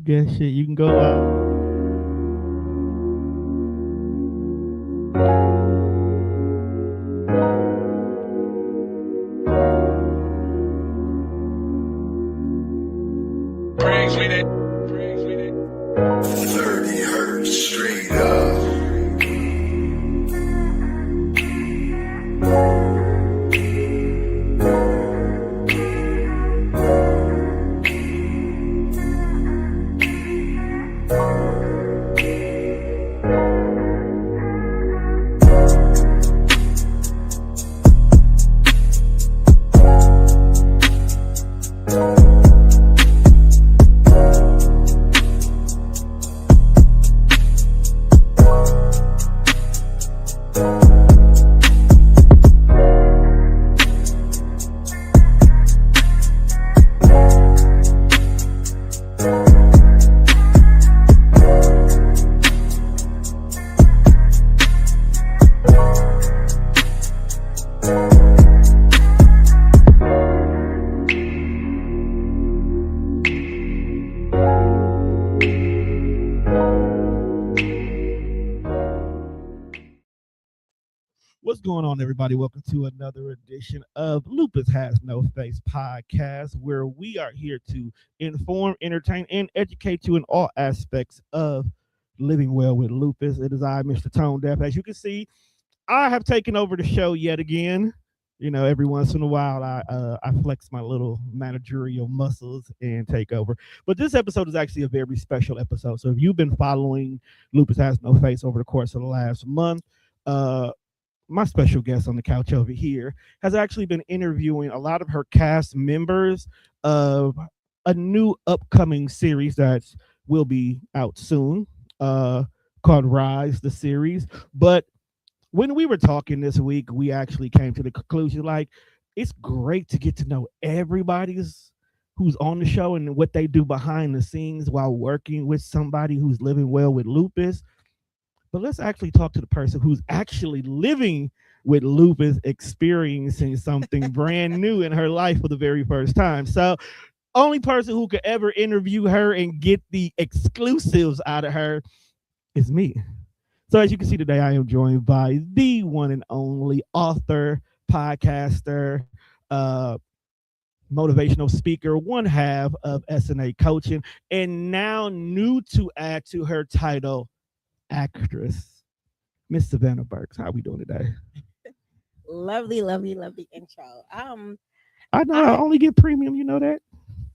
guess shit. You can go out. Brings with it. Brings with it. 30 hertz straight up. What's going on, everybody? Welcome to another edition of Lupus Has No Face podcast, where we are here to inform, entertain, and educate you in all aspects of living well with lupus. It is I, Mr. Tone Deaf. As you can see, I have taken over the show yet again. You know, every once in a while, I flex my little managerial muscles and take over. But this episode is actually a very special episode. So if you've been following Lupus Has No Face over the course of the last month, my special guest on the couch over here has actually been interviewing a lot of her cast members of a new upcoming series that will be out soon, called Rise, the series. But when we were talking this week, we actually came to the conclusion like it's great to get to know everybody's who's on the show and what they do behind the scenes while working with somebody who's living well with lupus. But let's actually talk to the person who's actually living with lupus, experiencing something brand new in her life for the very first time. So, only person who could ever interview her and get the exclusives out of her is me. So, as you can see today, I am joined by the one and only author, podcaster, motivational speaker, one half of SNA coaching, and now new to add to her title, actress, Miss Savannah Burks. How are we doing today? Lovely, lovely, lovely intro. I know I only get premium. You know that?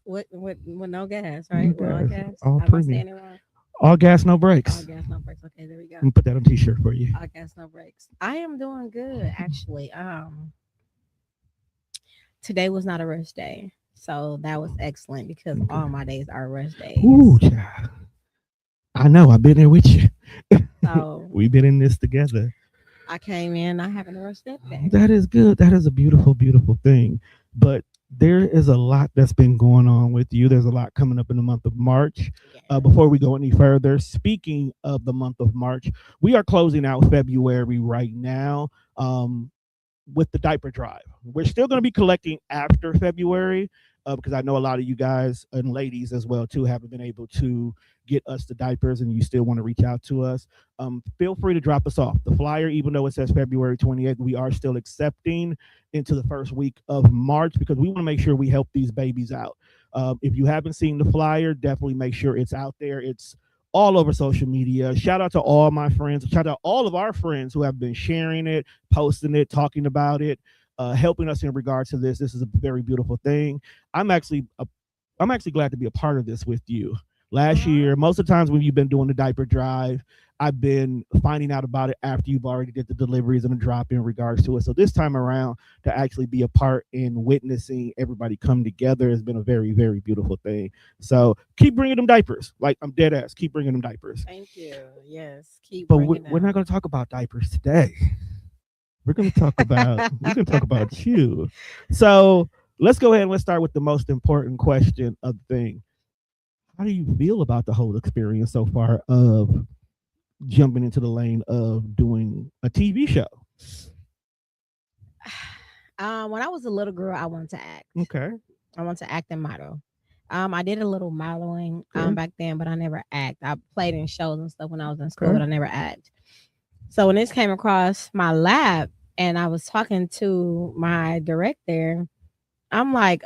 With no gas, right? No With all gas. gas. All Am I premium. saying it wrong? All gas, no All brakes. gas, no brakes. Okay, there we go. Let me put that on a t-shirt for you. All gas, no brakes. I am doing good, actually. Today was not a rest day, so that was excellent because all my days are rest days. Ooh, child. I know. I've been there with you. So We've been in this together. I came in not having a rest day. That is good. That is a beautiful, beautiful thing. But there is a lot that's been going on with you. There's a lot coming up in the month of March. Yeah. Before we go any further, speaking of the month of March, we are closing out February right now with the diaper drive. We're still going to be collecting after February because I know a lot of you guys and ladies as well too haven't been able to get us the diapers and you still want to reach out to us. Feel free to drop us off. The flyer, even though it says February 28th, we are still accepting into the first week of March because we want to make sure we help these babies out. If you haven't seen the flyer, definitely make sure it's out there. It's all over social media. Shout out to all my friends. Shout out to all of our friends who have been sharing it, posting it, talking about it, helping us in regards to this. This is a very beautiful thing. I'm actually glad to be a part of this with you. Last year, most of the times when you've been doing the diaper drive, I've been finding out about it after you've already did the deliveries and the drop in regards to it. So this time around, to actually be a part in witnessing everybody come together has been a very, very beautiful thing. So keep bringing them diapers. Like, I'm dead ass. Keep bringing them diapers. Thank you. Yes, keep. But bringing we're not them. going to talk about diapers today. We're going to talk about you. So let's go ahead and let's start with the most important question of the thing. How do you feel about the whole experience so far of jumping into the lane of doing a TV show? When I was a little girl, I wanted to act. Okay. I wanted to act and model. I did a little modeling Okay. back then, but I never act. I played in shows and stuff when I was in school, Okay. but I never act. So when this came across my lap and I was talking to my director, I'm like,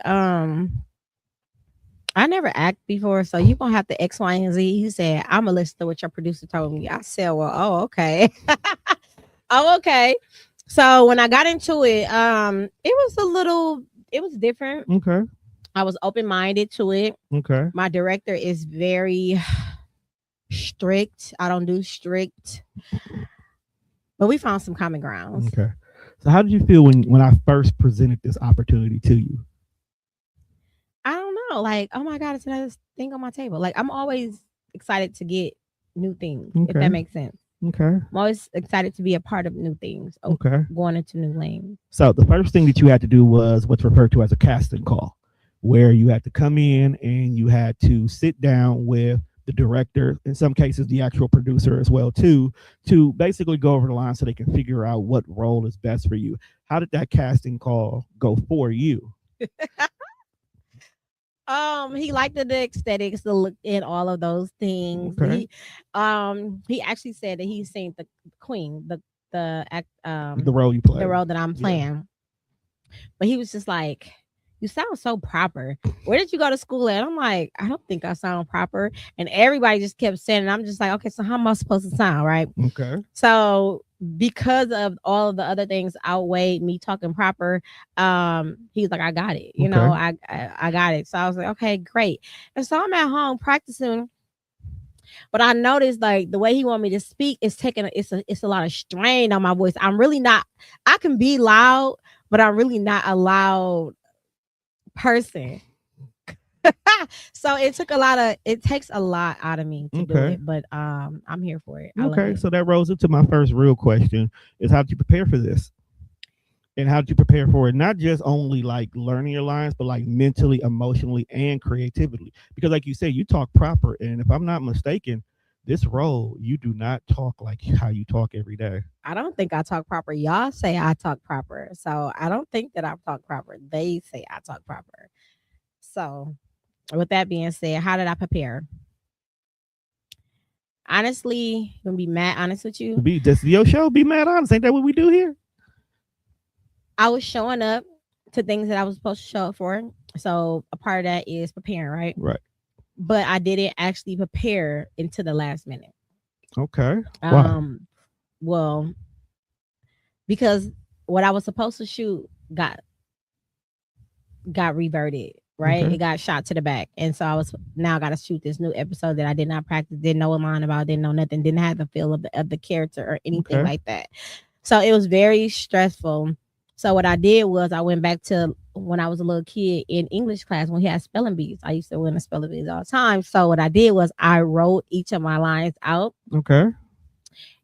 I never act before, so you gonna have to X, Y, and Z. He said, I'm gonna listen to what your producer told me. I said, well, oh, okay. Oh, okay. So when I got into it, it was different. Okay. I was open minded to it. Okay. My director is very strict. I don't do strict, but we found some common grounds. Okay. So how did you feel when I first presented this opportunity to you? I don't know. Like, oh my God, it's another thing on my table. Like, I'm always excited to get new things, if Okay. that makes sense. Okay. I'm always excited to be a part of new things, Okay. going into new lanes. So the first thing that you had to do was what's referred to as a casting call, where you had to come in and you had to sit down with the director, in some cases the actual producer as well too, to basically go over the line so they can figure out what role is best for you. How did that casting call go for you? He liked the aesthetics, the look, and all of those things. Okay. He actually said that he's seen the queen, the act, The role you play. the role that I'm Yeah. playing. But he was just like, you sound so proper. Where did you go to school at? I'm like, I don't think I sound proper. And everybody just kept saying, and I'm just like, okay, so how am I supposed to sound, right? Okay. So because of all of the other things outweighed me talking proper, he was like, I got it. You know, Okay. I got it. So I was like, okay, great. And so I'm at home practicing. But I noticed like the way he want me to speak is taking it's a lot of strain on my voice. I'm really not. I can be loud, but I'm really not a loud person. So it takes a lot out of me to do Okay. it, but I'm here for it. I love Okay. it. So that rolls into my first real question: is how did you prepare for this? And how did you prepare for it? Not just only like learning your lines, but like mentally, emotionally, and creatively. Because, like you said, you talk proper, and if I'm not mistaken, this role you do not talk like how you talk every day. I don't think I talk proper. Y'all say I talk proper. So I don't think that I talk proper. They say I talk proper. So with that being said, how did I prepare? Honestly, I'm gonna be mad honest with you. Be this your show. Be mad honest. Ain't that what we do here? I was showing up to things that I was supposed to show up for. So a part of that is preparing, right? Right. But I didn't actually prepare until the last minute. Okay. Why? Well, because what I was supposed to shoot got reverted, right? Okay. It got shot to the back. And so I got to shoot this new episode that I did not practice, didn't know a line about, didn't know nothing, didn't have the feel of the character or anything Okay. like that. So it was very stressful. So what I did was I went back to when I was a little kid in English class when he had spelling bees. I used to win the spelling bees all the time. So what I did was I wrote each of my lines out, Okay.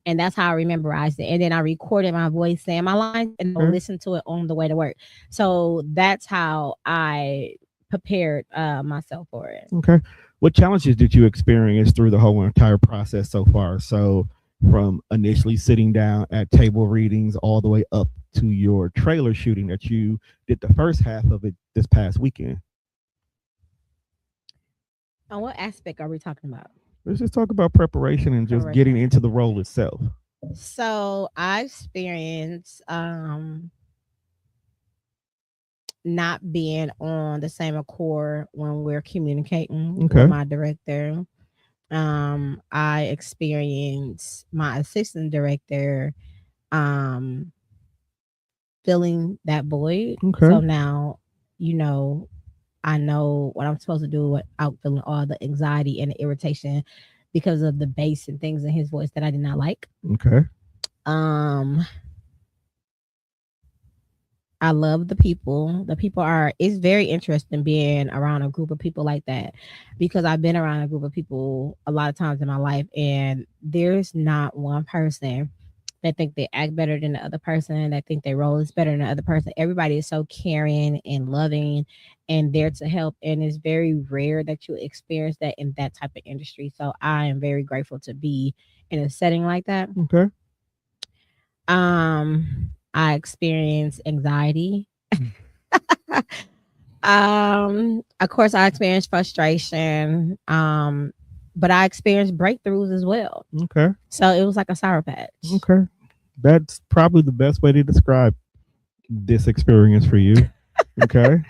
and that's how I memorized it. And then I recorded my voice saying my lines and I Okay. listened to it on the way to work. So that's how I prepared myself for it. Okay. What challenges did you experience through the whole entire process so far? So, from initially sitting down at table readings all the way up to your trailer shooting that you did the first half of it this past weekend. On what aspect are we talking about? Let's just talk about preparation and just getting Preparation. into the role itself. So I experienced not being on the same accord when we're communicating Okay. with my director. I experienced my assistant director um filling that void. Okay. So now, you know, I know what I'm supposed to do without feeling all the anxiety and the irritation because of the bass and things in his voice that I did not like. Okay. Um, I love the people. The people are, it's very interesting being around a group of people like that because I've been around a group of people a lot of times in my life, and there's not one person that think they act better than the other person, that think their role is better than the other person. Everybody is so caring and loving and there to help. And it's very rare that you experience that in that type of industry. So I am very grateful to be in a setting like that. Okay. I experience anxiety. Of course, I experienced frustration. But I experienced breakthroughs as well. Okay. So it was like a sour patch. Okay. That's probably the best way to describe this experience for you. Okay.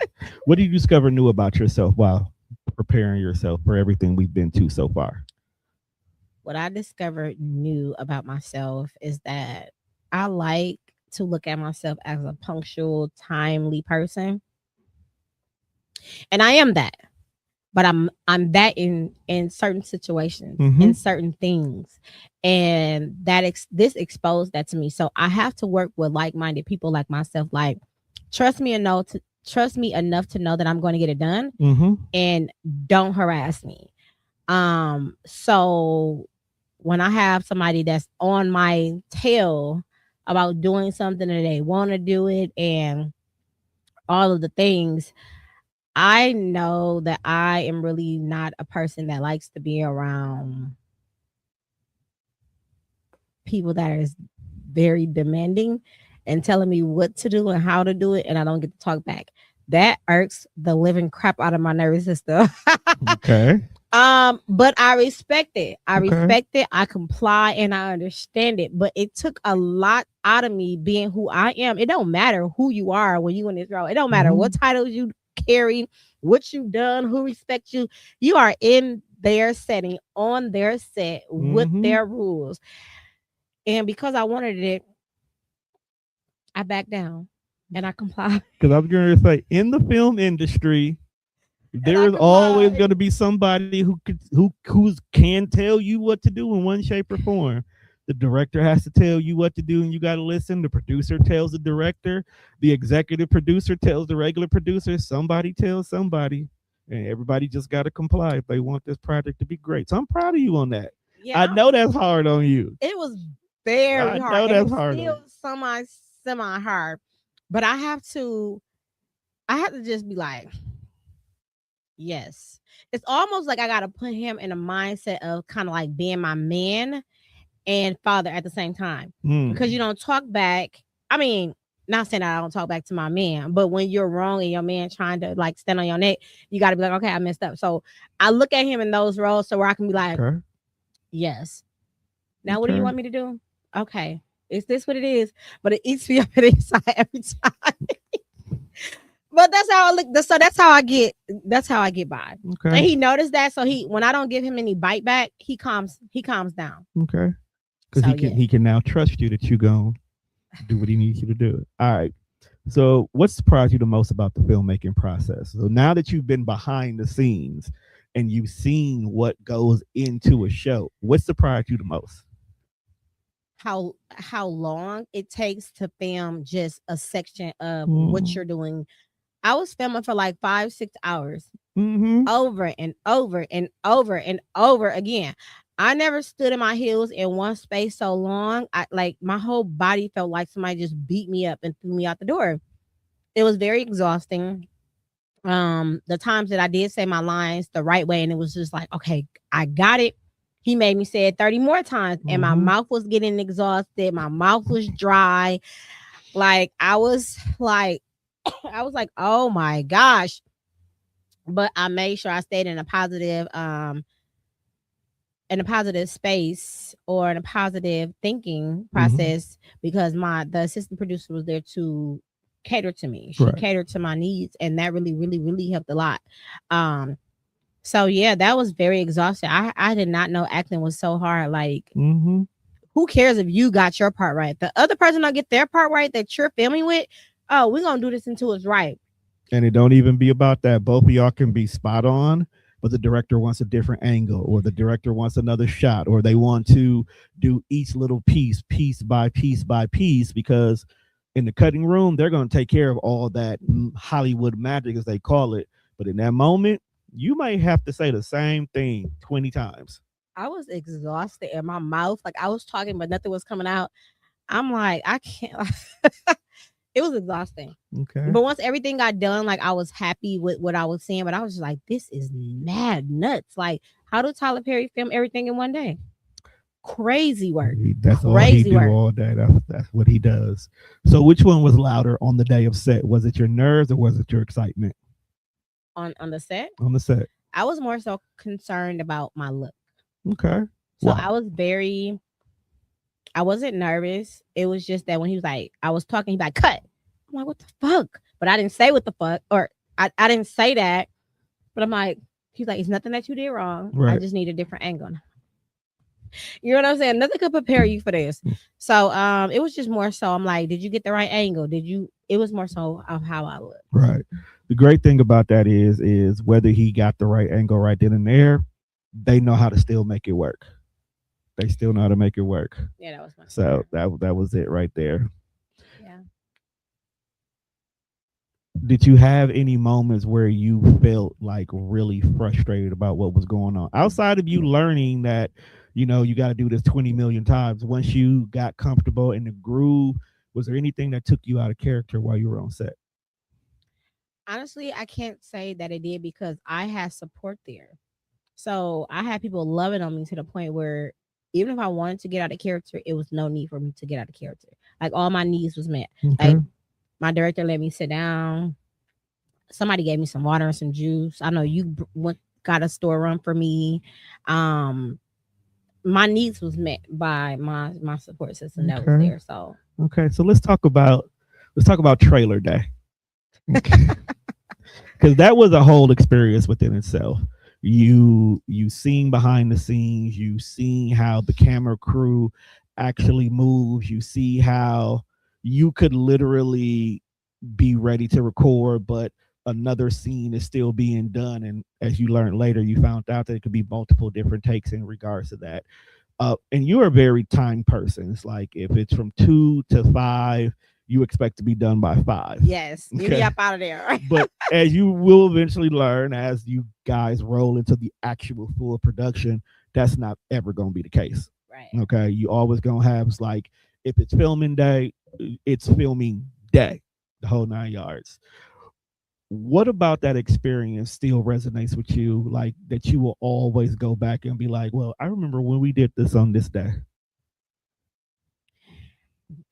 What did you discover new about yourself while preparing yourself for everything we've been to so far? What I discovered new about myself is that I like to look at myself as a punctual, timely person. And I am that. But I'm that in certain situations, Mm-hmm. in certain things. And this exposed that to me. So I have to work with like-minded people like myself. Like, trust me enough to know that I'm going to get it done, Mm-hmm. and don't harass me. So when I have somebody that's on my tail about doing something and they want to do it and all of the things, I know that I am really not a person that likes to be around people that is very demanding and telling me what to do and how to do it, and I don't get to talk back. That irks the living crap out of my nervous system. Okay. But I respect it. Okay. I comply, and I understand it. But it took a lot out of me being who I am. It don't matter who you are when you in this role. It don't matter Mm-hmm. what titles you carry, what you done, who respects you. You are in their setting, on their set, with Mm-hmm. their rules. And because I wanted it, I backed down and I complied. Because I was going to say, in the film industry, And I there is always complied. going to be somebody who can tell you what to do in one shape or form. The director has to tell you what to do, and you got to listen. The producer tells the director. The executive producer tells the regular producer. Somebody tells somebody, and everybody just got to comply if they want this project to be great. So I'm proud of you on that. Yeah, I know that's hard on you. it was very I hard, know and that's it's hard on still you. semi hard. But I have to just be like, yes. It's almost like I gotta put him in a mindset of kind of like being my man and father at the same time. Because you Mm. don't talk back. I mean, not saying that I don't talk back to my man, but when you're wrong and your man trying to like stand on your neck, you gotta be like, okay, I messed up. So I look at him in those roles so where I can be like, Okay. yes. Now what do you Okay. want me to do? Okay. Is this what it is? But it eats me up at the inside every time. But that's how I look. So that's how I get. That's how I get by. And Okay. he noticed that. So when I don't give him any bite back, he calms down. Okay. Because So he can now trust you that you going do what he needs you to do. All right. So, what surprised you the most about the filmmaking process? So, now that you've been behind the scenes and you've seen what goes into a show, what surprised you the most? how long it takes to film just a section of what Mm-hmm. you're doing. I was filming for like 5-6 hours, Mm-hmm. over and over and over and over again. I never stood in my heels in one space so long. I like my whole body felt like somebody just beat me up and threw me out the door. It was very exhausting. The times that I did say my lines the right way and it was just like, okay, I got it. He made me say it 30 more times and my Mm-hmm. mouth was getting exhausted. My mouth was dry. Like I was like, oh my gosh. But I made sure I stayed in a positive space or in a positive thinking Mm-hmm. process because the assistant producer was there to cater to me. She Right. catered to my needs and that really, really, really helped a lot. Um, so yeah, that was very exhausting. I did not know acting was so hard. Like, Mm-hmm. who cares if you got your part right? The other person don't get their part right that you're filming with. Oh, we're gonna do this until it's right. And it don't even be about that. Both of y'all can be spot on, but the director wants a different angle, or the director wants another shot, or they want to do each little piece by piece by piece, because in the cutting room, they're going to take care of all that Hollywood magic, as they call it. But in that moment, you might have to say the same thing 20 times. I was exhausted in my mouth. Like I was talking, but nothing was coming out. I'm like, I can't. It was exhausting. Okay. But once everything got done, like I was happy with what I was seeing. But I was just like, this is mad nuts. Like, how did Tyler Perry film everything in one day? Crazy work. That's all he Crazy do work. all day. That's what he does. So which one was louder on the day of set? Was it your nerves or was it your excitement? on the set. on the set? I was more so concerned about my look. Okay. So Wow. I wasn't nervous. It was just that when he was like, I was talking, he's like, cut. I'm like, what the fuck? But I didn't say what the fuck, or I didn't say that. But I'm like, he's like, it's nothing that you did wrong. I Right. just need a different angle. You know what I'm saying? Nothing could prepare you for this. So it was just more so I'm like, did you get the right angle? Did you it was more so of how I look. Right. The great thing about that is whether he got the right angle right then and there, they know how to still make it work. They still know how to make it work. Yeah, that was my So that was it right there. yeah. Did you have any moments where you felt like really frustrated about what was going on outside of you learning that you got to do this 20 million times? Once you got comfortable in the groove, was there anything that took you out of character while you were on set? Honestly, I can't say that it did because I had support there. So I had people loving on me to the point where even if I wanted to get out of character, it was no need for me to get out of character. Like all my needs was met. Okay. Like my director let me sit down. Somebody gave me some water and some juice. I know you went got a store run for me. Um, my needs was met by my support system that was Okay. there. So Okay. So let's talk about trailer day. Because that was a whole experience within itself. You seeing behind the scenes, you seeing how the camera crew actually moves, you see how you could literally be ready to record, but another scene is still being done. And as you learned later, you found out that it could be multiple different takes in regards to that. And you're a very time person. It's like if it's from 2 to 5, you expect to be done by 5. yes, get me Okay. up out of there. But as you will eventually learn, as you guys roll into the actual full production, that's not ever going to be the case. Right. Okay. You always going to have, it's like, if it's filming day, it's filming day, the whole 9 yards. What about that experience still resonates with you? Like that you will always go back and be like, well, I remember when we did this on this day.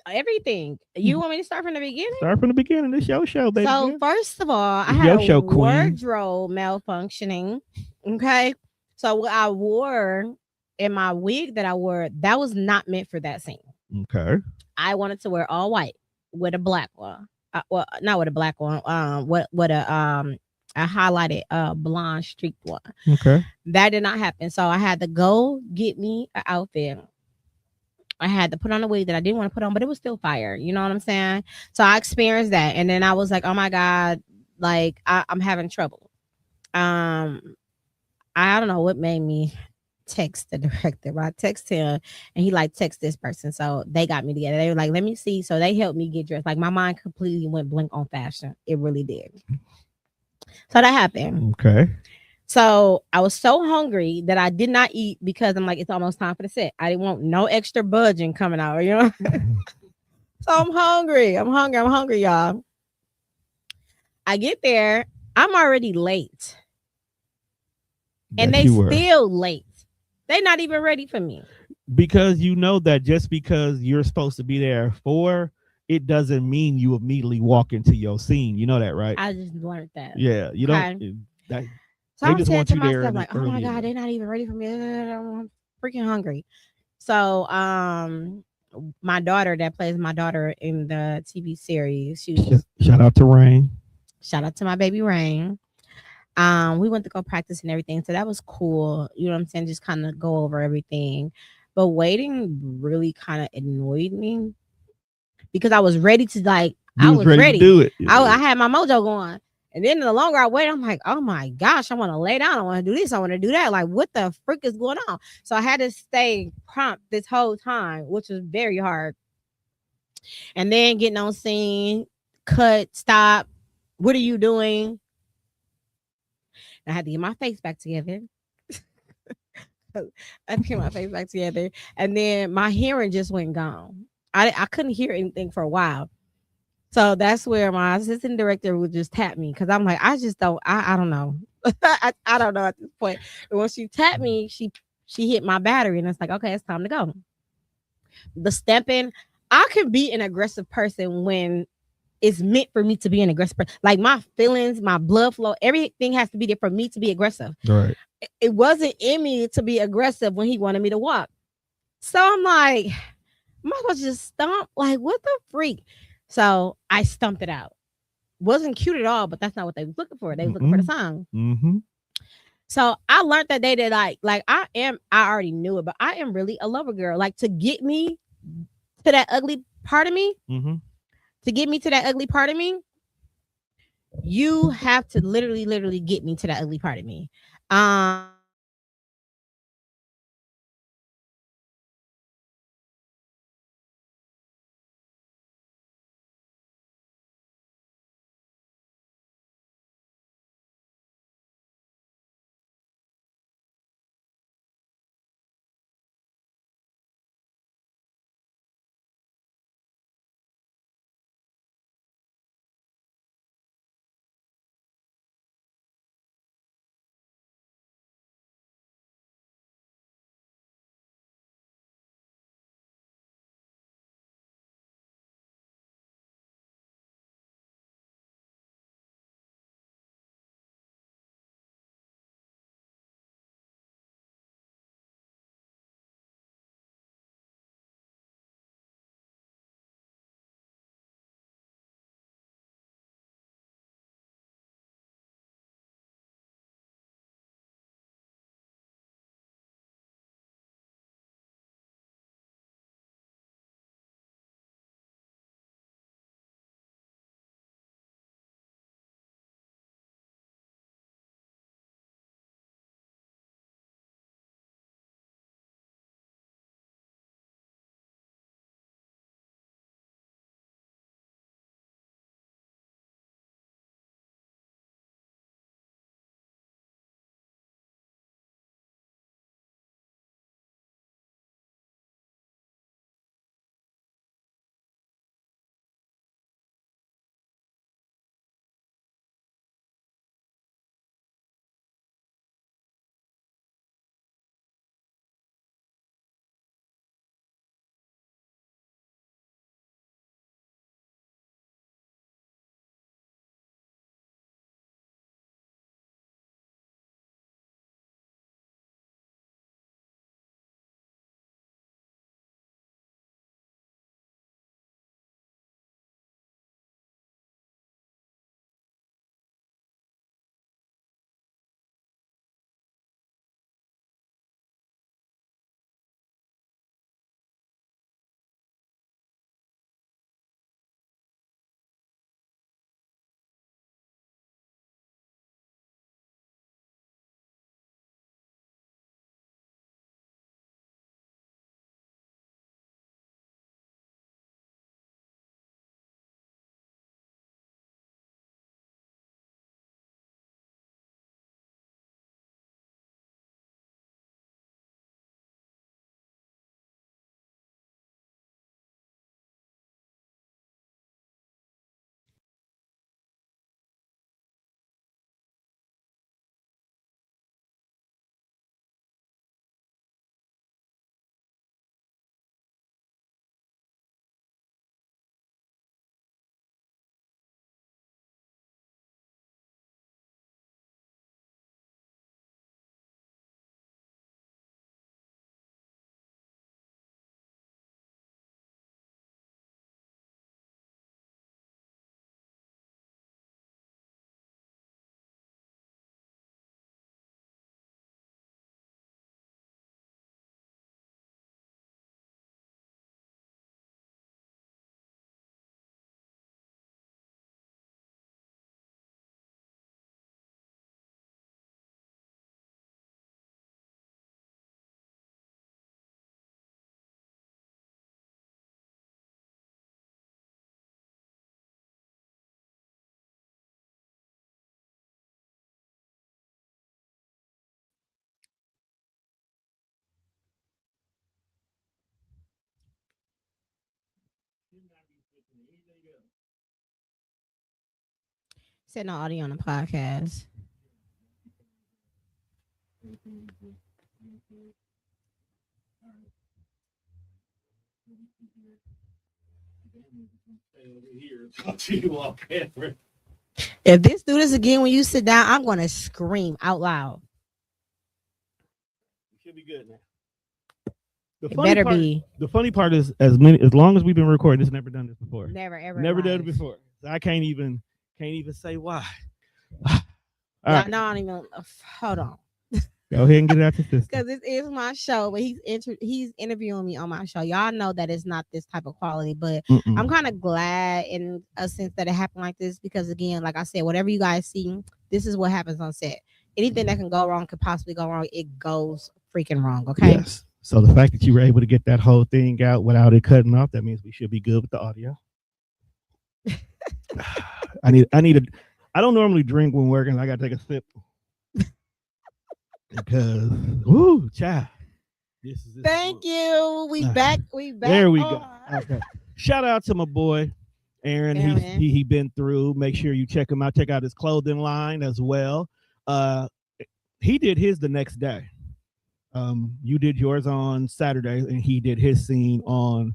Everything. You want me to start from the beginning? Start from the beginning. It's your show, baby. So girl. first of all, I It's had your a show, queen. wardrobe malfunctioning. Okay. So what I wore in my wig that I wore, that was not meant for that scene. Okay. I wanted to wear all white with a black one. Well, not with a black one. What a highlighted blonde streaked one. Okay. That did not happen. So I had to go get me an outfit. I had to put on a wig that I didn't want to put on, but it was still fire. You know what I'm saying? So I experienced that, and then I was like, "Oh my god!" Like I'm having trouble. I don't know what made me text the director, but I text him, and he like text this person. So they got me together. They were like, "Let me see." So they helped me get dressed. Like my mind completely went blank on fashion. It really did. So that happened. Okay. So I was so hungry that I did not eat because I'm like, it's almost time for the set. I didn't want no extra budging coming out, you know? So I'm hungry. I'm hungry, y'all. I get there. I'm already late. And Yes, they you were. still late. They're not even ready for me. Because you know that just because you're supposed to be there for, it doesn't mean you immediately walk into your scene. You know that, right? I just learned that. Yeah. You Okay. don't. That, So they I'm just saying want to you there myself, like, oh my early in God, the- they're not even ready for me. I'm freaking hungry. So my daughter that plays my daughter in the TV series, Shout out to Rain. shout out to my baby Rain. We went to go practice and everything. So that was cool. You know what I'm saying? Just kind of go over everything. But waiting really kind of annoyed me because I was ready to I was ready to do it. I had my mojo going. And then the longer I wait, I'm like, oh my gosh, I want to lay down. I want to do this. I want to do that. Like, what the frick is going on? So I had to stay prompt this whole time, which was very hard. And then getting on scene, cut, stop. What are you doing? I had to get my face back together. I had to get my face back together. And then my hearing just went gone. I couldn't hear anything for a while. So that's where my assistant director would just tap me because I'm like, I just don't, I don't know. I don't know at this point. But when she tapped me, she hit my battery and it's like, okay, it's time to go. The stepping, I can be an aggressive person when is meant for me to be an aggressive person. Like my feelings, my blood flow, everything has to be there for me to be aggressive. Right. It wasn't in me to be aggressive when he wanted me to walk. So I'm like, am I supposed to just stomp? Like, what the freak? So I stumped it out. Wasn't cute at all, but that's not what they was looking for. They was looking for the Mm-mm. song. Mm-hmm. So I learned that day that like I already knew it, but I am really a lover girl. Like to get me to that ugly part of me, Mm-hmm. to get me to that ugly part of me, you have to literally get me to that ugly part of me. And setting audio on a podcast. If this do this again when you sit down, I'm gonna scream out loud. Should be good now. The It funny better part, be. the funny part is as long as we've been recording, this never done this before. Never ever. Never done it live. before. So I can't even say why. Y'all All right, know I don't even. Hold on. go ahead and get it out your system. Because this is my show, but he's interviewing me on my show. Y'all know that it's not this type of quality, but Mm-mm. I'm kind of glad in a sense that it happened like this because again, like I said, whatever you guys see, this is what happens on set. Anything that can go wrong could possibly go wrong. It goes freaking wrong. Okay. Yes. So the fact that you were able to get that whole thing out without it cutting off, that means we should be good with the audio. I need I don't normally drink when working. I gotta take a sip. Because woo, child. This Thank you. We back. We back. There we go. on. Okay. Shout out to my boy Aaron. Aaron. He been through. Make sure you check him out. Check out his clothing line as well. He did his the next day. You did yours on Saturday, and he did his scene on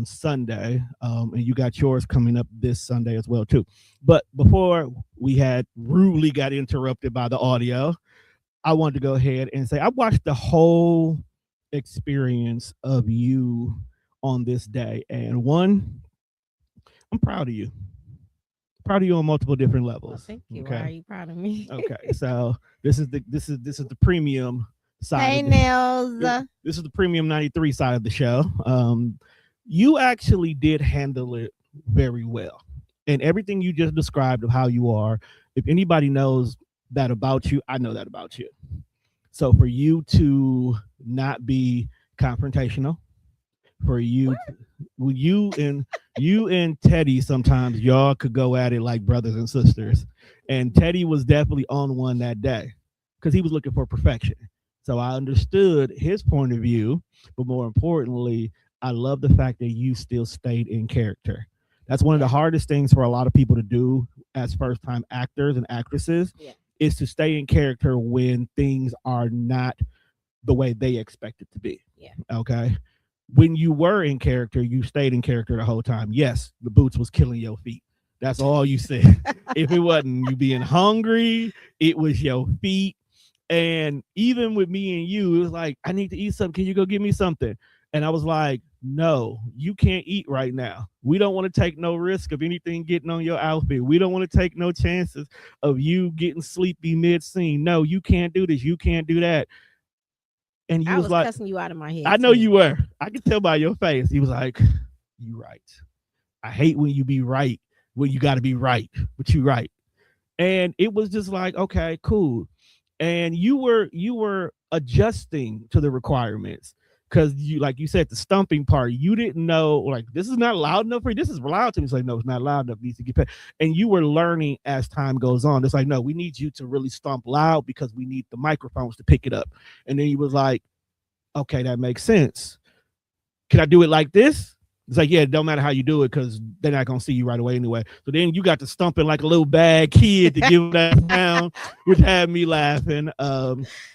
Sunday. And you got yours coming up this Sunday as well too. But before we had rudely got interrupted by the audio, I wanted to go ahead and say I watched the whole experience of you on this day, and one, I'm proud of you. Proud of you on multiple different levels. Well, thank you. Okay. Why are you proud of me? Okay, so this is the premium side. Hey, of Nails. this is the premium 93 side of the show. You actually did handle it very well, and everything you just described of how you are. If anybody knows that about you, I know that about you. So for you to not be confrontational, for you, you and Teddy, sometimes y'all could go at it like brothers and sisters, and Teddy was definitely on one that day because he was looking for perfection. So I understood his point of view, but more importantly, I love the fact that you still stayed in character. That's one of the hardest things for a lot of people to do as first-time actors and actresses. Yeah. Is to stay in character when things are not the way they expect it to be. Yeah. Okay. When you were in character, you stayed in character the whole time. Yes, the boots was killing your feet. That's all you said. If it wasn't you being hungry, it was your feet. And even with me and you, it was like, I need to eat something. Can you go get me something? And I was like, no, you can't eat right now. We don't want to take no risk of anything getting on your outfit. We don't want to take no chances of you getting sleepy mid-scene. No, you can't do this. You can't do that. And you I was like, cussing you out of my head. I know too. you were. I could tell by your face. He was like, you right. I hate when you be right, when you got to be right, but you right. And it was just like, okay, cool. And you were adjusting to the requirements. Because you, like you said, the stumping part, you didn't know, like, this is not loud enough for you. This is loud to me. It's like, no, it's not loud enough. It needs to get paid. And you were learning as time goes on. It's like, no, we need you to really stomp loud because we need the microphones to pick it up. And then he was like, okay, that makes sense. Can I do it like this? It's like, yeah, it don't matter how you do it because they're not going to see you right away anyway. So then you got to stumping like a little bad kid to give that sound, which had me laughing.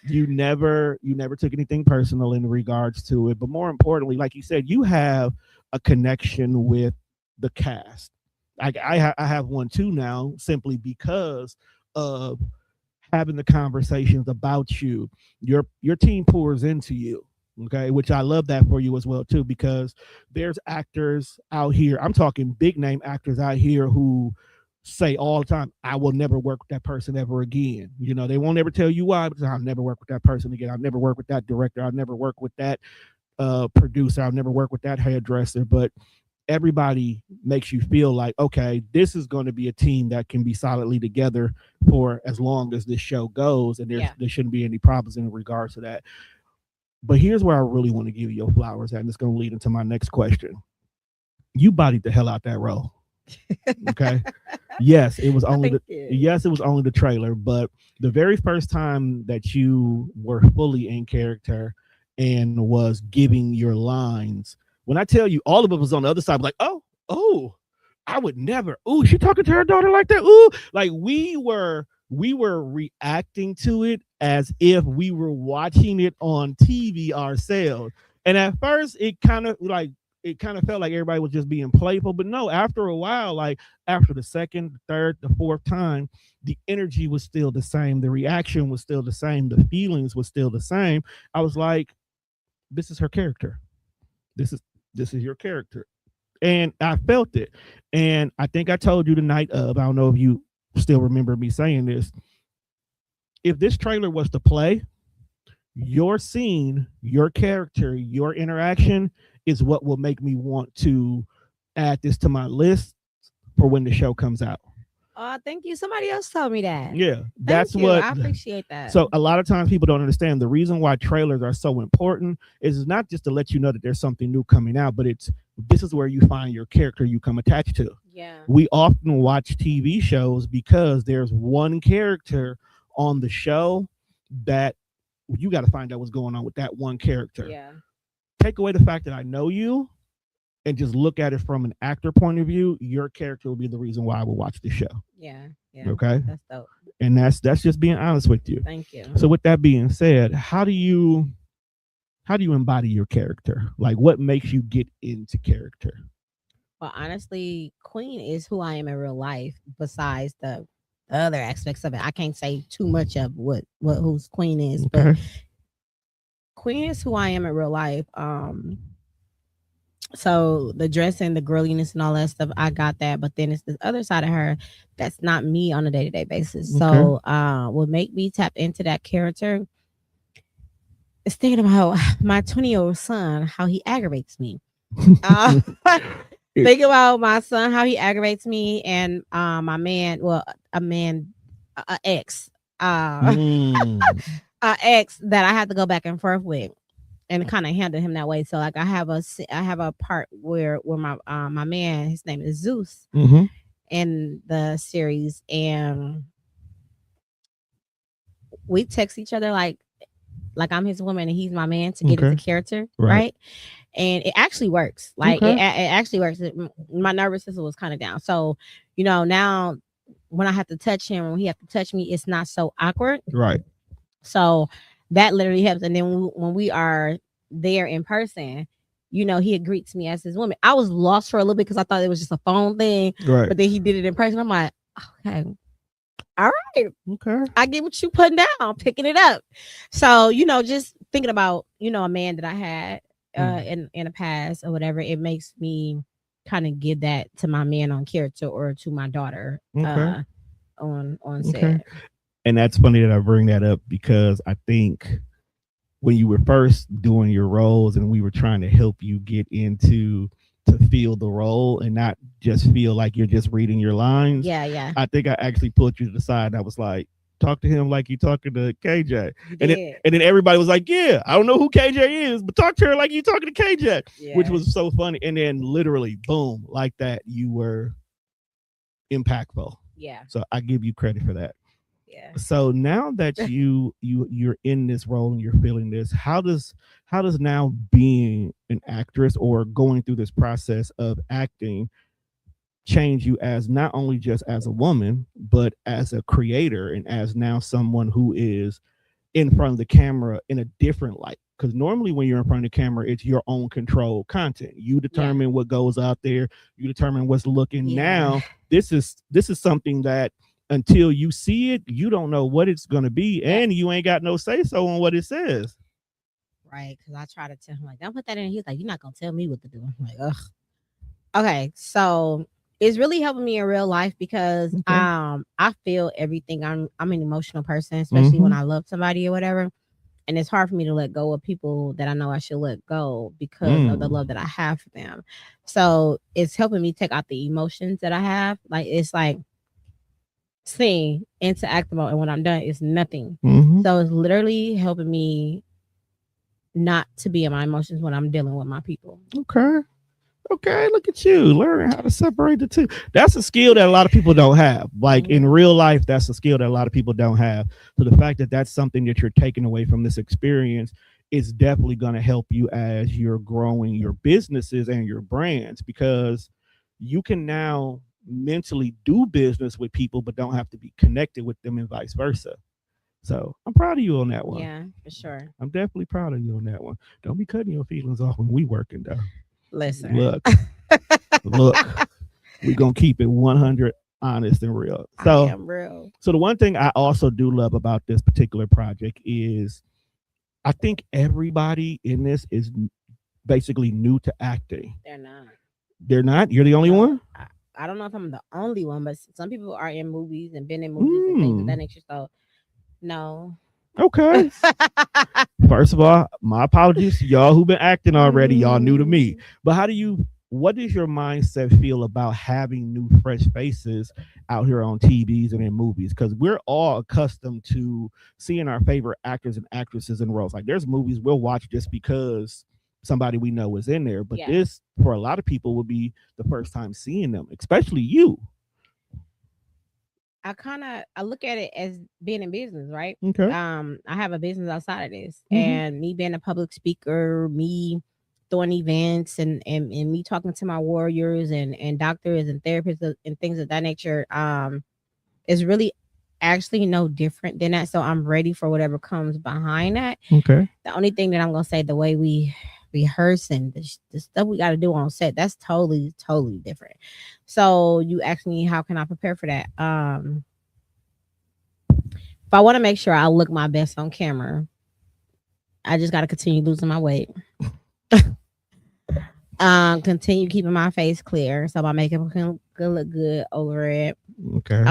You never took anything personal in regards to it. But more importantly, like you said, you have a connection with the cast. I have one too now simply because of having the conversations about you. Your team pours into you. Okay, which I love that for you as well too, because there's actors out here, I'm talking big name actors out here who say all the time, I will never work with that person ever again. You know, they won't ever tell you why, because I'll never work with that person again. I'll never work with that director. I'll never work with that producer. I'll never work with that hairdresser. But everybody makes you feel like, okay, this is going to be a team that can be solidly together for as long as this show goes, and there shouldn't be any problems in regards to that. But here's where I really want to give you your flowers at, and it's going to lead into my next question. You bodied the hell out that role. Okay. Yes, it was only the trailer, but the very first time that you were fully in character and was giving your lines, when I tell you, all of us was on the other side, like, oh, I would never. Oh, she talking to her daughter like that. Ooh, like we were reacting to it as if we were watching it on TV ourselves. And at first, it kind of like it kind of felt like everybody was just being playful. But no, after a while, like after the second, third, the fourth time, the energy was still the same. The reaction was still the same. The feelings was still the same. I was like, this is her character. This is this is your character. And I felt it. And I think I told you the night of, I don't know if you still remember me saying this. If this trailer was to play, your scene, your character, your interaction is what will make me want to add this to my list for when the show comes out. Oh, thank you. Somebody else told me that. Yeah, that's Thank you. what. I appreciate that. So a lot of times people don't understand the reason why trailers are so important is not just to let you know that there's something new coming out, but it's this is where you find your character you come attached to. Yeah. We often watch TV shows because there's one character on the show that you got to find out what's going on with that one character. Yeah. Take away the fact that I know you and just look at it from an actor point of view, your character will be the reason why I will watch the show. Yeah. Yeah. Okay. That's dope. And that's just being honest with you. Thank you. So with that being said, how do you embody your character? Like what makes you get into character? Well, honestly, Queen is who I am in real life. Besides the other aspects of it, I can't say too much of what who's Queen is, but Okay. Queen is who I am in real life. So the dressing, the girliness, and all that stuff, I got that. But then it's this other side of her that's not me on a day-to-day basis. So what make me tap into that character is thinking about my 20-year-old son, how he aggravates me. Think about my son, how he aggravates me, and my man, well, a ex, a ex that I have to go back and forth with, and kind of handle him that way. So like I have a part where my my man, his name is Zeus, Mm-hmm. in the series, and we text each other like I'm his woman and he's my man to get Okay. into character, Right. right? And it actually works. Like Okay. it actually works. My nervous system was kind of down, so now when I have to touch him, when he have to touch me, it's not so awkward. Right. So that literally helps. And then when we are there in person, he greets me as his woman. I was lost for a little bit because I thought it was just a phone thing, Right. but then he did it in person. I'm like, okay, all right, Okay. I get what you putting down, picking it up. So just thinking about a man that I had in the past or whatever, it makes me kind of give that to my man on character or to my daughter Okay. on set. Okay. And that's funny that I bring that up because I think when you were first doing your roles and we were trying to help you get into to feel the role and not just feel like you're just reading your lines. Yeah. I think I actually pulled you to the side and I was like, talk to him like you talking to KJ. You And did. then everybody was like, yeah, I don't know who KJ is, but talk to her like you talking to KJ, Yeah. which was so funny. And then literally, boom, like that, you were impactful. Yeah. So I give you credit for that. Yeah. So now that you're in this role and you're feeling this, how does now being an actress or going through this process of acting change you as not only just as a woman, but as a creator and as now someone who is in front of the camera in a different light? Because normally when you're in front of the camera, it's your own control content. You determine what goes out there. You determine what's looking. Yeah. Now, this is something that until you see it, you don't know what it's going to be. And you ain't got no say so on what it says. Right. Because I try to tell him, like, don't put that in. He's like, you're not going to tell me what to do. I'm like, ugh. Okay. So it's really helping me in real life because I feel everything. I'm an emotional person, especially when I love somebody or whatever. And it's hard for me to let go of people that I know I should let go because of the love that I have for them. So it's helping me take out the emotions that I have. Like, it's like sing into acting mode, and when I'm done, it's nothing. So it's literally helping me not to be in my emotions when I'm dealing with my people. Okay, look at you learning how to separate the two. That's a skill that a lot of people don't have. Like in real life, that's a skill that a lot of people don't have. So the fact that that's something that you're taking away from this experience is definitely going to help you as you're growing your businesses and your brands, because you can now mentally do business with people but don't have to be connected with them and vice versa. So I'm proud of you on that one. Yeah, for sure. I'm definitely proud of you on that one. Don't be cutting your feelings off when we working though. Listen. Look, look, we're gonna keep it 100 honest and real. I am real. So the one thing I also do love about this particular project is I think everybody in this is basically new to acting. They're not. They're not? You're the only one? I don't know if I'm the only one, but some people are in movies and been in movies and things of that nature. So, no. Okay. First of all, my apologies to y'all who've been acting already. Y'all new to me. But what does your mindset feel about having new fresh faces out here on TVs and in movies? Because we're all accustomed to seeing our favorite actors and actresses in roles. Like there's movies we'll watch just because somebody we know is in there. But this, for a lot of people, would be the first time seeing them, especially you. I look at it as being in business, right? Okay. I have a business outside of this, and me being a public speaker, me throwing events, and me talking to my warriors and doctors and therapists and things of that nature, is really actually no different than that. So I'm ready for whatever comes behind that. Okay. The only thing that I'm gonna say, the way we rehearse and the stuff we got to do on set, that's totally different. So you asked me how can I prepare for that. If I want to make sure I look my best on camera, I just got to continue losing my weight. Continue keeping my face clear so my makeup can look good over it. Okay.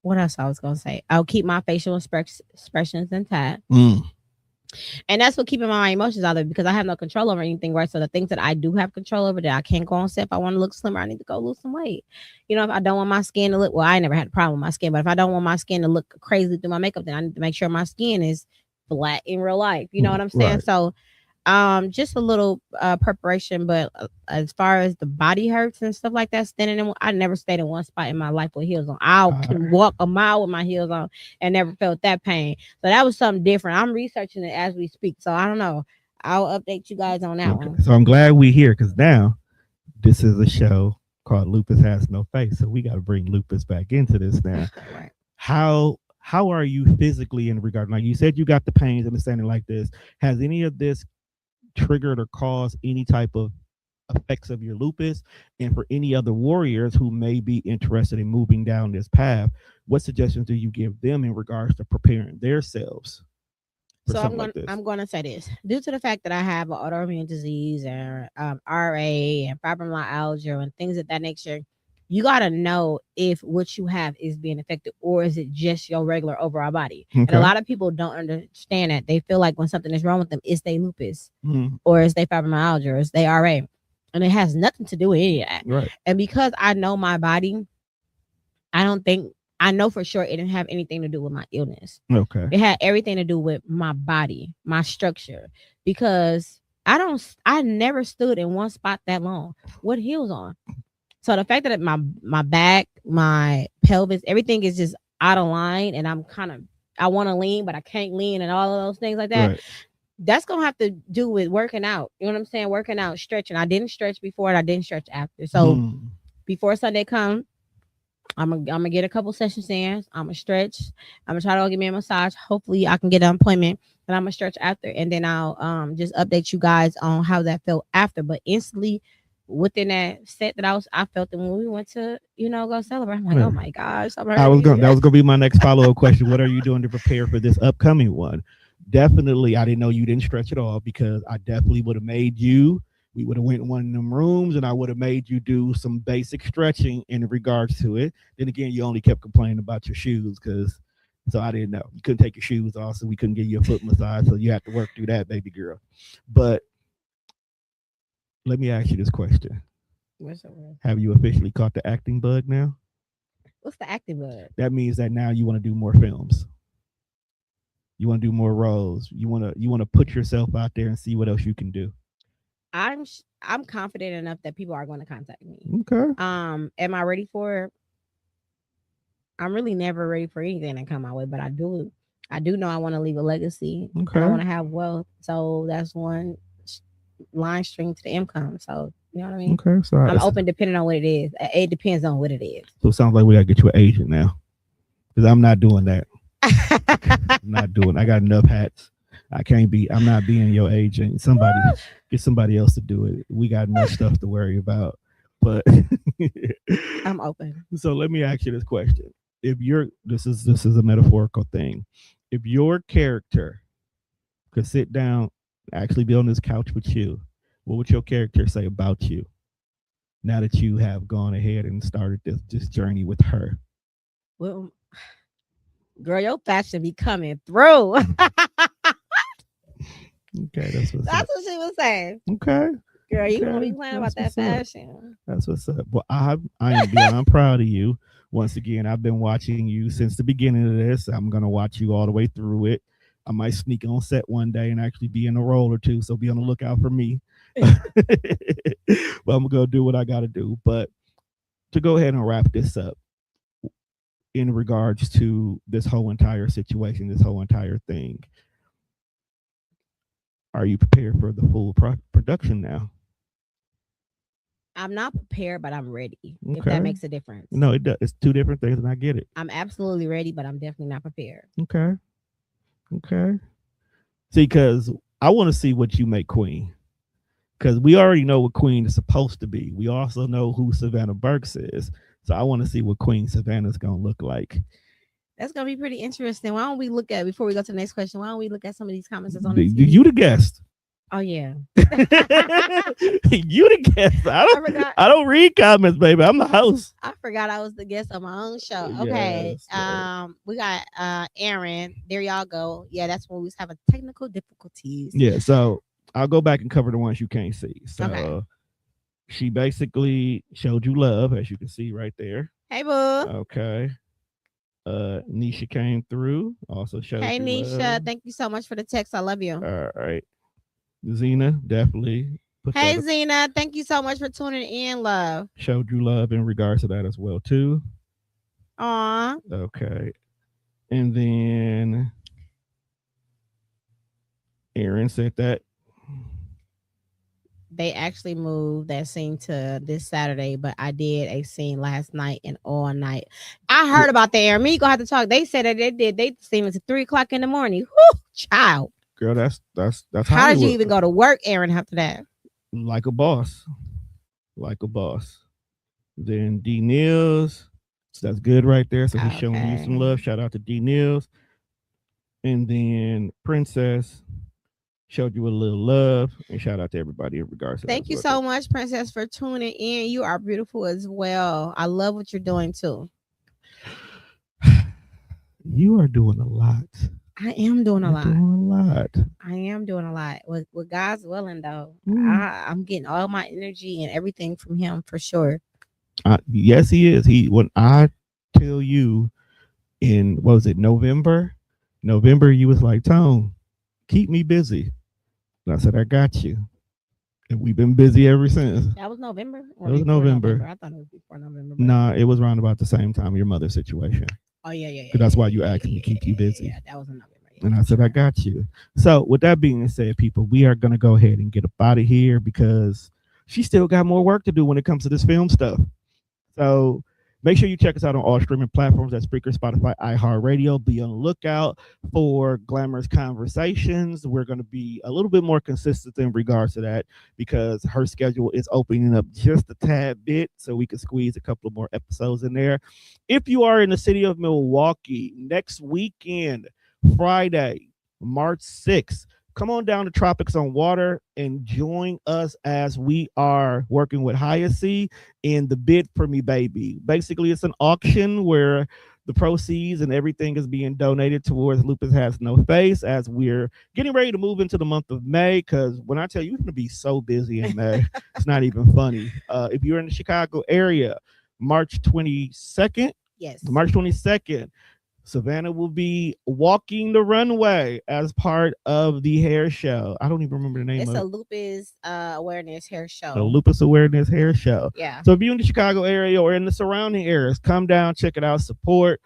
What else I was gonna say? I'll keep my facial expressions intact. And that's what keeping my emotions out of it, because I have no control over anything, right? So the things that I do have control over, that I can't go on set. If I want to look slimmer, I need to go lose some weight. You know, if I don't want my skin to look, well, I never had a problem with my skin, but if I don't want my skin to look crazy through my makeup, then I need to make sure my skin is flat in real life. You know what I'm saying? Right. So just a little preparation, but as far as the body hurts and stuff like that, standing in, I never stayed in one spot in my life with heels on. I can walk a mile with my heels on and never felt that pain. So that was something different. I'm researching it as we speak, so I don't know. I'll update you guys on that one. So I'm glad we're here, because now this is a show called Lupus Has No Face, so we got to bring Lupus back into this now. Right. How are you physically in regard? Like you said, you got the pains and the standing like this. Has any of this triggered or caused any type of effects of your lupus? And for any other warriors who may be interested in moving down this path, what suggestions do you give them in regards to preparing themselves? So I'm going to say this. Due to the fact that I have an autoimmune disease and RA and fibromyalgia and things of that nature, you got to know if what you have is being affected, or is it just your regular overall body. Okay. And a lot of people don't understand that. They feel like when something is wrong with them, it's their lupus, or it's their fibromyalgia, or it's their RA. And it has nothing to do with any of that. Right. And because I know my body, I know for sure it didn't have anything to do with my illness. Okay. It had everything to do with my body, my structure, because I never stood in one spot that long with heels on. So the fact that my back, my pelvis, everything is just out of line, and I want to lean, but I can't lean, and all of those things like that. Right. That's going to have to do with working out. You know what I'm saying? Working out, stretching. I didn't stretch before, and I didn't stretch after. So before Sunday comes, I'm gonna get a couple sessions in. I'm gonna stretch. I'm gonna try to go get me a massage. Hopefully I can get an appointment, and I'm gonna stretch after, and then I'll just update you guys on how that felt after. But instantly, within that set that I felt it when we went to, go celebrate. I'm like, oh my gosh. That was gonna be my next follow-up question. What are you doing to prepare for this upcoming one? Definitely, I didn't know you didn't stretch at all, because I definitely would have made you. We would have went in one of them rooms, and I would have made you do some basic stretching in regards to it. Then again, you only kept complaining about your shoes, so I didn't know. You couldn't take your shoes off, so we couldn't give you a foot massage, so you had to work through that, baby girl. But let me ask you this question. What's that word? Have you officially caught the acting bug now? What's the acting bug? That means that now you want to do more films. You want to do more roles. You want to put yourself out there and see what else you can do. I'm confident enough that people are going to contact me. Okay. Am I ready for it? I'm really never ready for anything that come my way, but I do know I want to leave a legacy. Okay. I want to have wealth. So that's one line string to the income. So you know what I mean? Okay. So I'm open depending on what it is. It depends on what it is. So it sounds like we gotta get you an agent now, because I'm not doing that. I'm not doing. I got enough hats. I can't be. I'm not being your agent. Somebody get somebody else to do it. We got enough stuff to worry about. But I'm open. so let me ask you this question: If you're this is a metaphorical thing. If your character could sit down, actually be on this couch with you, what would your character say about you now that you have gone ahead and started this journey with her? Well, girl, your fashion be coming through. Okay, that's what's up. That's what she was saying. Okay, Girl, you gonna okay, be playing that's about that what's up. fashion. That's what's up. Well, I am beyond proud of you. Once again, I've been watching you since the beginning of this. I'm gonna watch you all the way through it. I might sneak on set one day and actually be in a role or two, so be on the lookout for me. But I'm gonna do what I gotta do. But to go ahead and wrap this up in regards to this whole entire situation, this whole entire thing, are you prepared for the full production now? I'm not prepared, but I'm ready. If that Okay. makes a difference. No, it does. It's two different things, and I get it. I'm absolutely ready, but I'm definitely not prepared. Okay. Okay. See, because I want to see what you make Queen. Because we already know what Queen is supposed to be. We also know who Savannah Burks is. So I want to see what Queen Savannah's gonna look like. That's gonna be pretty interesting. Why don't we look at before we go to the next question? Why don't we look at some of these comments that's on the You TV? the guest. Oh yeah. You the guest. I forgot. I don't read comments, baby. I'm the host. I forgot I was the guest on my own show. Okay. Yes, yes. We got Aaron. There y'all go. Yeah, that's when we was having technical difficulties. Yeah. So I'll go back and cover the ones you can't see. So Okay. she basically showed you love, as you can see right there. Hey boo. Okay. Nisha came through, also showed Hey you Nisha. love. Thank you so much for the text. I love you. All right. Zena definitely put Hey that up, Zena. Thank you so much for tuning in, love. showed you love in regards to that as well too. Aw. Okay. And then Aaron said that. They actually moved that scene to this Saturday, but I did a scene last night and all night. I heard about the Aaron. Me gonna have to talk. They said that they seen it to 3 o'clock in the morning. Whew, child. Girl, that's How did you Hollywood. even go to work, Aaron, after that? Like a boss. Like a boss. Then D Nils. So that's good right there. So he's showing you some Okay. love. Shout out to D Nils. And then Princess showed you a little love. And shout out to everybody in regards to that. Thank you so much, Princess, for tuning in. You are beautiful as well. I love what you're doing too. You are doing a lot. I am doing a You're lot. doing a lot. I am doing a lot. With God's willing, though, Mm. I'm getting all my energy and everything from Him for sure. Yes, he is. When I tell you in what was it, November? November, you was like, Tone, keep me busy. And I said, I got you. And we've been busy ever since. That was November. It was before November. I thought it was before November. Nah, it was around about the same time your mother's situation. Oh yeah. Because that's why you asked me to keep you busy. Yeah, that was in November. Yeah, And I said, I got you. So, with that being said, people, we are going to go ahead and get up out of here because she still got more work to do when it comes to this film stuff. So, make sure you check us out on all streaming platforms at Spreaker, Spotify, iHeartRadio. Be on the lookout for Glamorous Conversations. We're going to be a little bit more consistent in regards to that because her schedule is opening up just a tad bit so we can squeeze a couple of more episodes in there. If you are in the city of Milwaukee, next weekend, Friday, March 6th, come on down to Tropics on Water and join us as we are working with Hyacinth in the Bid for Me Baby. Basically, it's an auction where the proceeds and everything is being donated towards Lupus Has No Face as we're getting ready to move into the month of May. Because when I tell you, it's going to be so busy in May, it's not even funny. If you're in the Chicago area, March 22nd, Yes. March 22nd, Savannah will be walking the runway as part of the hair show. I don't even remember the name It's of a it. lupus awareness hair show. The Lupus Awareness Hair Show. Yeah. So if you're in the Chicago area or in the surrounding areas, come down, check it out, support.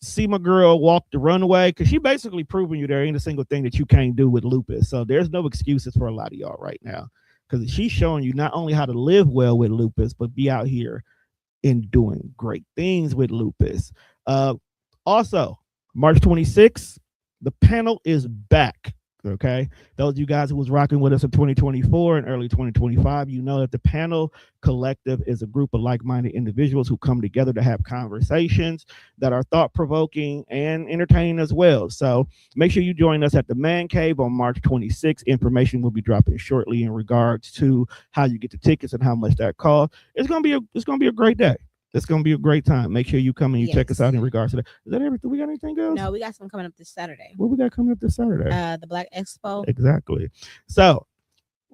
See my girl walk the runway because she basically proving you there ain't a single thing that you can't do with lupus. So there's no excuses for a lot of y'all right now because she's showing you not only how to live well with lupus, but be out here and doing great things with lupus. Also, March 26th, the panel is back. Okay, those of you guys who was rocking with us in 2024 and early 2025, you know that the panel collective is a group of like-minded individuals who come together to have conversations that are thought-provoking and entertaining as well. So make sure you join us at the Man Cave on March 26th. Information will be dropping shortly in regards to how you get the tickets and how much that costs. It's gonna be a great day. It's gonna be a great time. Make sure you come and you check us out in regards to that. Is that everything? We got anything else? No, we got something coming up this Saturday. What we got coming up this Saturday? The Black Expo. Exactly. So,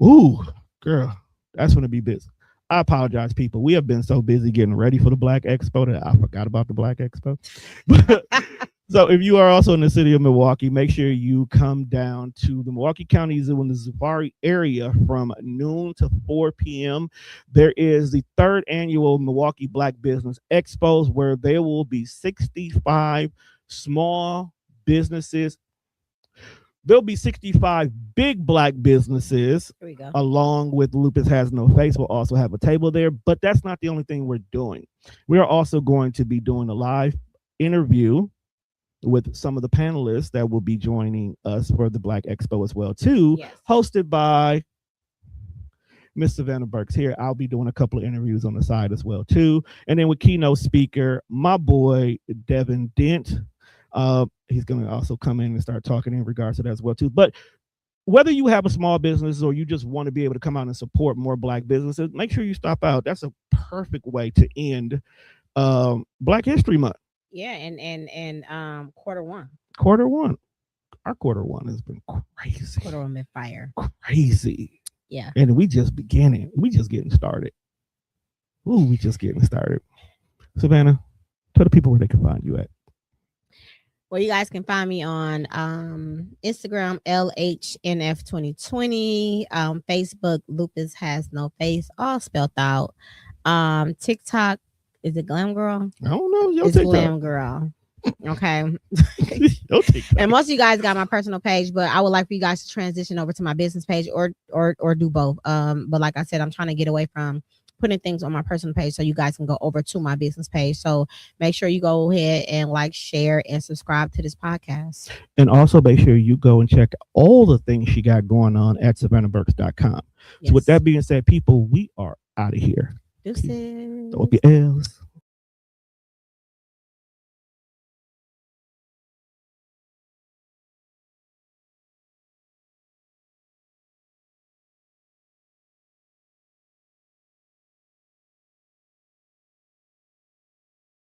ooh, girl, that's gonna be busy. I apologize, people. We have been so busy getting ready for the Black Expo that I forgot about the Black Expo. So if you are also in the city of Milwaukee, make sure you come down to the Milwaukee County Zoo in the Safari area from noon to 4 p.m. There is the third annual Milwaukee Black Business Expos, where there will be 65 small businesses. There'll be 65 big Black businesses. Here we go. Along with Lupus Has No Face. We'll also have a table there, but that's not the only thing we're doing. We are also going to be doing a live interview with some of the panelists that will be joining us for the Black Expo as well, too. Yes. Hosted by Miss Savannah Burks here. I'll be doing a couple of interviews on the side as well, too. And then with keynote speaker, my boy, Devin Dent. He's going to also come in and start talking in regards to that as well, too. But whether you have a small business or you just want to be able to come out and support more Black businesses, make sure you stop out. That's a perfect way to end Black History Month. Yeah, and quarter one. Our quarter one has been crazy. Quarter one been fire. Crazy. Yeah. And we just beginning. We just getting started. Ooh, we just getting started. Savannah, tell the people where they can find you at. Well, you guys can find me on Instagram, LHNF2020, Facebook, Lupus Has No Face, all spelled out. TikTok, is it Glam Girl? I don't know. It's Glam Girl. Okay. And most of you guys got my personal page, but I would like for you guys to transition over to my business page or do both. But like I said, I'm trying to get away from putting things on my personal page so you guys can go over to my business page. So make sure you go ahead and like, share, and subscribe to this podcast. And also make sure you go and check all the things she got going on at savannahburks.com. Yes. So with that being said, people, we are out of here. Deuces. Throw up your L's.